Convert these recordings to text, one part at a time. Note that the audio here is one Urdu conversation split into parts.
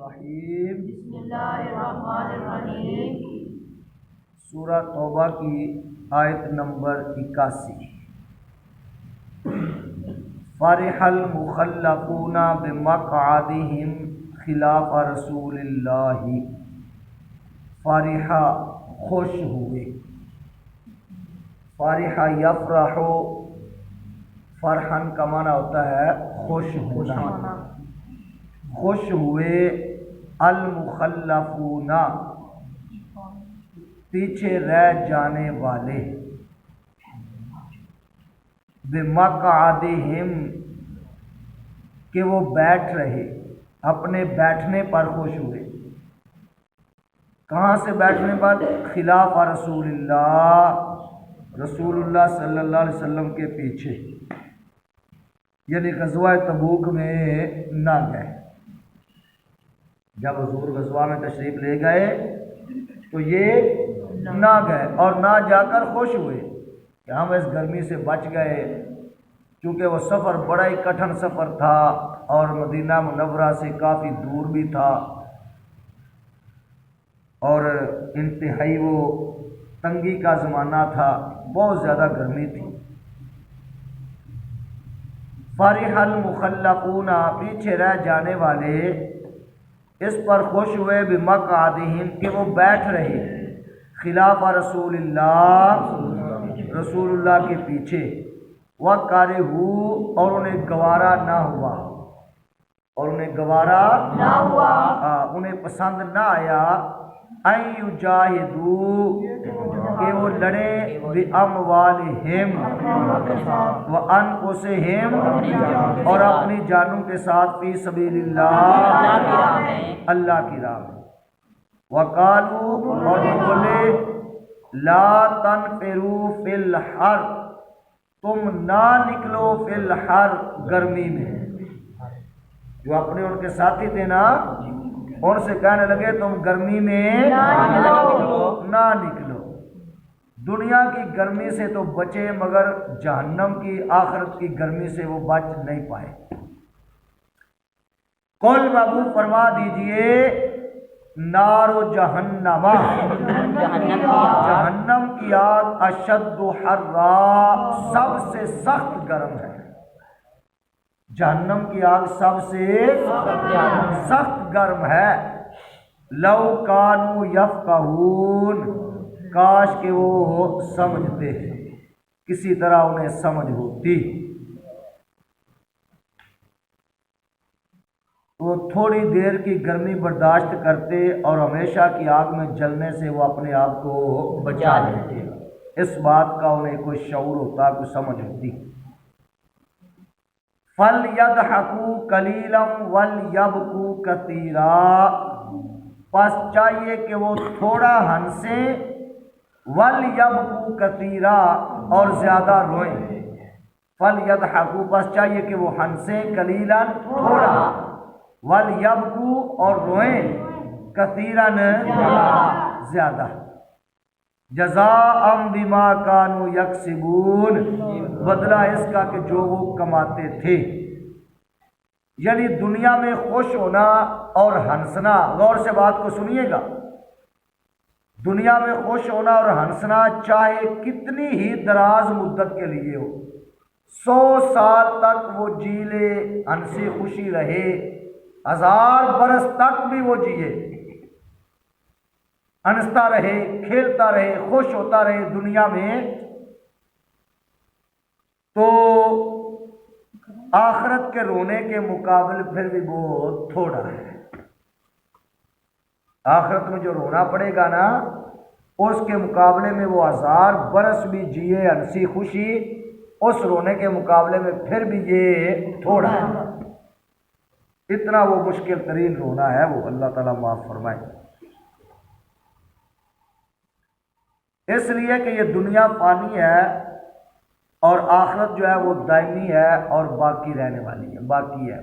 الرحیم۔ بسم اللہ الرحمن الرحیم۔ سورہ توبہ کی آیت نمبر 81۔ فرح المخلفون بمقعدہم خلاف رسول اللہ۔ فرح خوش ہوئے، فرح یفرح، فرحن کا معنی ہوتا ہے خوش ہونا۔ خوش ہوئے المخلفون، پیچھے رہ جانے والے، بمقعدہم، کہ وہ بیٹھ رہے، اپنے بیٹھنے پر خوش ہوئے۔ کہاں سے بیٹھنے پر؟ خلاف رسول اللہ، رسول اللہ صلی اللہ علیہ وسلم کے پیچھے، یعنی غزوہ تبوک میں نہ گئے۔ جب حضور غزوہ میں تشریف لے گئے تو یہ نہ گئے اور نہ جا کر خوش ہوئے کہ ہم اس گرمی سے بچ گئے، چونکہ وہ سفر بڑا ہی کٹھن سفر تھا اور مدینہ منورہ سے کافی دور بھی تھا اور انتہائی وہ تنگی کا زمانہ تھا، بہت زیادہ گرمی تھی۔ فرح المخلفون، پیچھے رہ جانے والے اس پر خوش ہوئے، بمقعدہم، کہ وہ بیٹھ رہے خلاف رسول اللہ، رسول اللہ کے پیچھے، وَكَرِهُوا، اور انہیں گوارا نہ ہوا، اور انہیں گوارا نہ ہوا، انہیں پسند نہ آیا، أَن يُجَاهِدُوا، کہ وہ لڑے، بِأَمْوَالِهِمْ وَأَنفُسِهِمْ، اور اپنی جانوں کے ساتھ، فی سبیل اللہ، اللہ کی راہ میں۔ وَقَالُوا، اور وہ بولے، لَا تَنْفِرُوا فِي الْحَرِّ، تم نہ نکلو فی الحر، گرمی میں۔ جو اپنے ان کے ساتھی تھے نا، ان سے کہنے لگے تم گرمی میں نہ نکلو۔ دنیا کی گرمی سے تو بچے، مگر جہنم کی، آخرت کی گرمی سے وہ بچ نہیں پائے۔ قل بابو فرما دیجئے، نار جہنم، جہنم کی آگ، اشد حرا، سب سے سخت گرم ہے۔ جہنم کی آگ سب سے سخت گرم ہے۔ لو کانوا یفقہون، کاش کہ وہ سمجھتے، کسی طرح انہیں سمجھ ہوتی، وہ تھوڑی دیر کی گرمی برداشت کرتے اور ہمیشہ کی آگ میں جلنے سے وہ اپنے آپ کو بچا لیتے۔ اس بات کا انہیں کوئی شعور ہوتا، کوئی سمجھ ہوتی۔ فَلْيَضْحَكُوا قَلِيلًا وَلْيَبْكُوا كَثِيرًا، پس چاہیے کہ وہ تھوڑا ہنسیں، وَلْيَبْكُوا كَثِيرًا، اور زیادہ روئیں۔ فَلْيَضْحَكُوا، پس چاہیے کہ وہ ہنسیں، قَلِيلًا، تھوڑا، وَلْيَبْكُوا، اور روئیں، كَثِيرًا، زیادہ۔ جزاء بما كانوا یکسبون، بدلہ اس کا کہ جو وہ کماتے تھے۔ یعنی دنیا میں خوش ہونا اور ہنسنا، غور سے بات کو سنیے گا، دنیا میں خوش ہونا اور ہنسنا چاہے کتنی ہی دراز مدت کے لیے ہو، 100 سال تک وہ جی لے، ہنسی خوشی رہے، 1000 برس تک بھی وہ جیے، ہنستا رہے، کھیلتا رہے، خوش ہوتا رہے دنیا میں، تو آخرت کے رونے کے مقابلے پھر بھی بہت تھوڑا ہے۔ آخرت میں جو رونا پڑے گا نا، اس کے مقابلے میں وہ 1000 برس بھی جیے ہنسی خوشی، اس رونے کے مقابلے میں پھر بھی یہ تھوڑا ہے۔ اتنا وہ مشکل ترین رونا ہے وہ، اللہ تعالیٰ معاف فرمائے۔ اس لیے کہ یہ دنیا فانی ہے اور آخرت جو ہے وہ دائمی ہے اور باقی رہنے والی ہے، باقی ہے۔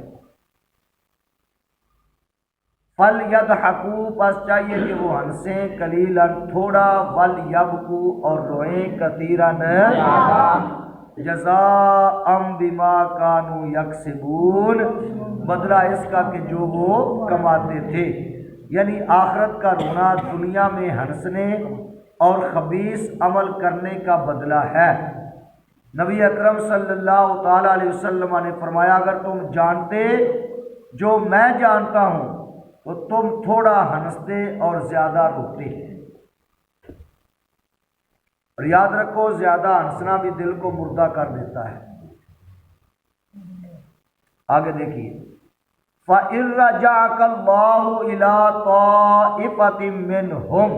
فَلْيَضْحَكُوا، پس چاہیے کہ وہ ہنسیں، قَلِيلًا، تھوڑا، وَلْيَبْكُوا، اور روئیں، كَثِيرًا، جزاء بما کانوا یکسبون، بدلہ اس کا کہ جو وہ کماتے تھے، یعنی آخرت کا رونا دنیا میں ہنسنے اور خبیث عمل کرنے کا بدلہ ہے۔ نبی اکرم صلی اللہ تعالی علیہ وسلم نے فرمایا اگر تم جانتے جو میں جانتا ہوں تو تم تھوڑا ہنستے اور زیادہ روتے۔ اور یاد رکھو زیادہ ہنسنا بھی دل کو مردہ کر دیتا ہے۔ آگے دیکھیے فَإِن رَجَعَكَ اللَّهُ إِلَىٰ طَائِفَةٍ مِّنْهُمْ،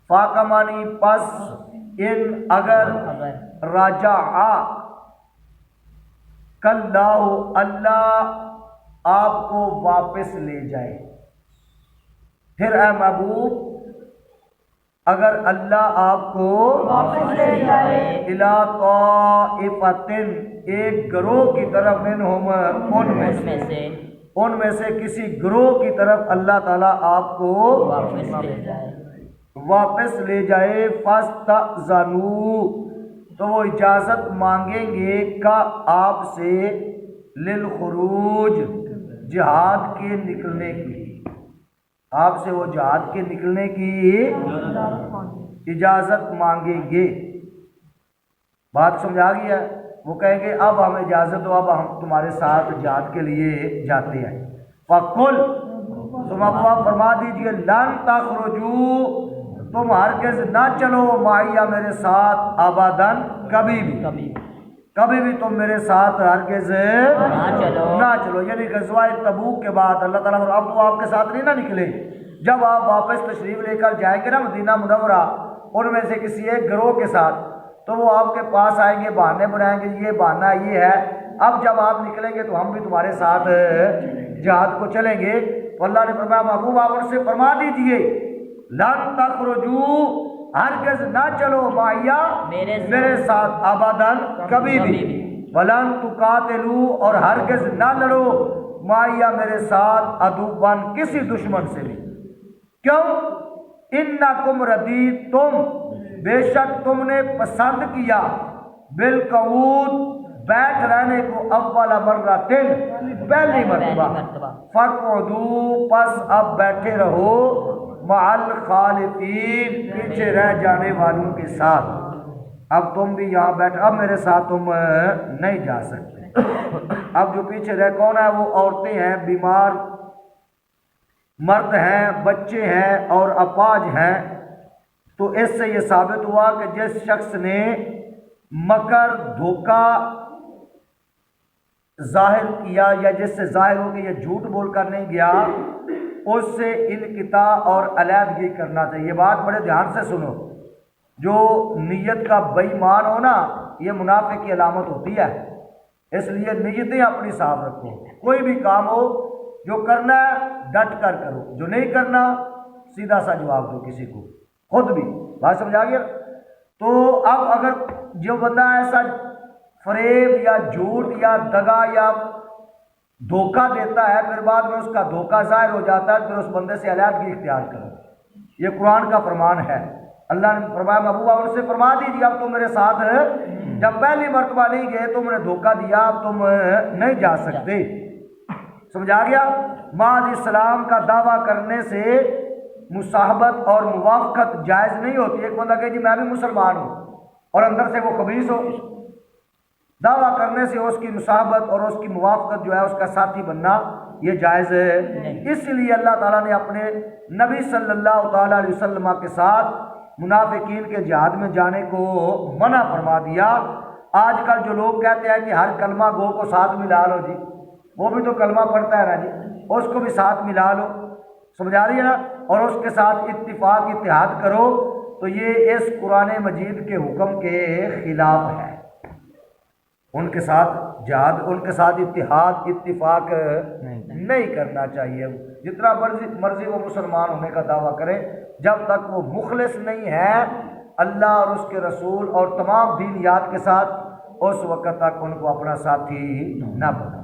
فاکمانی پس ان اگر رجع کاللہ اللہ آپ کو واپس لے جائے، پھر اے محبوب اگر اللہ آپ کو واپس لے جائے الی طائفۃ ایک گروہ کی طرف منہم ان میں سے کسی گروہ کی طرف اللہ تعالیٰ آپ کو واپس لے جائے فاستأذنوا تو وہ اجازت مانگیں گے کا آپ سے للخروج جہاد کے نکلنے کی، آپ سے وہ جہاد کے نکلنے کی اجازت مانگیں گے۔ بات سمجھا گیا؟ وہ کہیں گے اب ہمیں اجازت دو، اب ہم تمہارے ساتھ جہاد کے لیے جاتے ہیں۔ فَقُلْ تم اب فرما دیجئے لن تخرجوا تم ہرگز نہ چلو معیہ میرے ساتھ ابداً کبھی بھی تم میرے ساتھ ہرگز نہ چلو، یعنی غزوہ تبوک کے بعد اللہ تعالیٰ اب تو آپ کے ساتھ نہیں نہ نکلے، جب آپ واپس تشریف لے کر جائیں گے نا مدینہ منورہ ان میں سے کسی ایک گروہ کے ساتھ، تو وہ آپ کے پاس آئیں گے، بہانے بنائیں گے یہ بہانہ یہ ہے، اب جب آپ نکلیں گے تو ہم بھی تمہارے ساتھ جہاد کو چلیں گے۔ تو اللہ نے فرمایا محبوب آپ ان سے فرما دیجئے لن تخرجوا ہرگز نہ چلو معیہ میرے ساتھ ابداً کبھی بھی، ولن تقاتلوا اور ہرگز نہ لڑو معیہ میرے ساتھ عدوًا کسی دشمن سے بھی۔ کیوں؟ انکم ردیتم بے شک تم نے پسند کیا بالقعود بیٹھ رہنے کو اول مرتين پہلی مرتبہ، فاقعدوا پس اب بیٹھے رہو مع الخالفین پیچھے رہ جانے والوں کے ساتھ، اب تم بھی یہاں بیٹھ، اب میرے ساتھ تم نہیں جا سکتے۔ اب جو پیچھے رہ کون ہے؟ وہ عورتیں ہیں، بیمار مرد ہیں، بچے ہیں اور اپاہج ہیں۔ تو اس سے یہ ثابت ہوا کہ جس شخص نے مکر دھوکہ ظاہر کیا یا جس سے ظاہر ہو کہ یہ جھوٹ بول کر نہیں گیا، اس سے انقطاع اور علیحدگی کرنا چاہیے۔ یہ بات بڑے دھیان سے سنو، جو نیت کا بے ایمان ہو نا یہ منافق کی علامت ہوتی ہے، اس لیے نیتیں اپنی صاف رکھو، کوئی بھی کام ہو جو کرنا ہے ڈٹ کر کرو، جو نہیں کرنا سیدھا سا جواب دو کسی کو، خود بھی۔ بات سمجھا گیا؟ تو اب اگر جو بندہ ایسا فریب یا جھوٹ یا دغا یا دھوکہ دیتا ہے پھر بعد میں اس کا دھوکہ ظاہر ہو جاتا ہے، پھر اس بندے سے علیحدگی اختیار کرو، یہ قرآن کا فرمان ہے۔ اللہ نے فرمایا محبوبہ ان سے فرما دیجیے اب تم میرے ساتھ جب پہلی مرتبہ نہیں گئے تم نے دھوکہ دیا، اب تم نہیں جا سکتے۔ سمجھا گیا؟ معاذ اسلام کا دعویٰ کرنے سے مصاحبت اور موافقت جائز نہیں ہوتی۔ ایک بندہ کہ جی میں بھی مسلمان ہوں اور اندر سے وہ خبیث ہو، دعویٰ کرنے سے اس کی مصاحبت اور اس کی موافقت جو ہے اس کا ساتھی بننا یہ جائز ہے۔ اس لیے اللہ تعالیٰ نے اپنے نبی صلی اللہ تعالیٰ علیہ وسلم کے ساتھ منافقین کے جہاد میں جانے کو منع فرما دیا۔ آج کل جو لوگ کہتے ہیں کہ ہر کلمہ گو کو ساتھ ملا لو، جی وہ بھی تو کلمہ پڑھتا ہے نا جی، اس کو بھی ساتھ ملا لو، سمجھا رہی ہے نا، اور اس کے ساتھ اتفاق اتحاد کرو، تو یہ اس قرآن مجید کے حکم کے خلاف ہے۔ ان کے ساتھ جہاد، ان کے ساتھ اتحاد اتفاق نہیں کرنا چاہیے۔ جتنا مرضی وہ مسلمان ہونے کا دعویٰ کرے، جب تک وہ مخلص نہیں ہے اللہ اور اس کے رسول اور تمام دینیات کے ساتھ، اس وقت تک ان کو اپنا ساتھی نہ بنا۔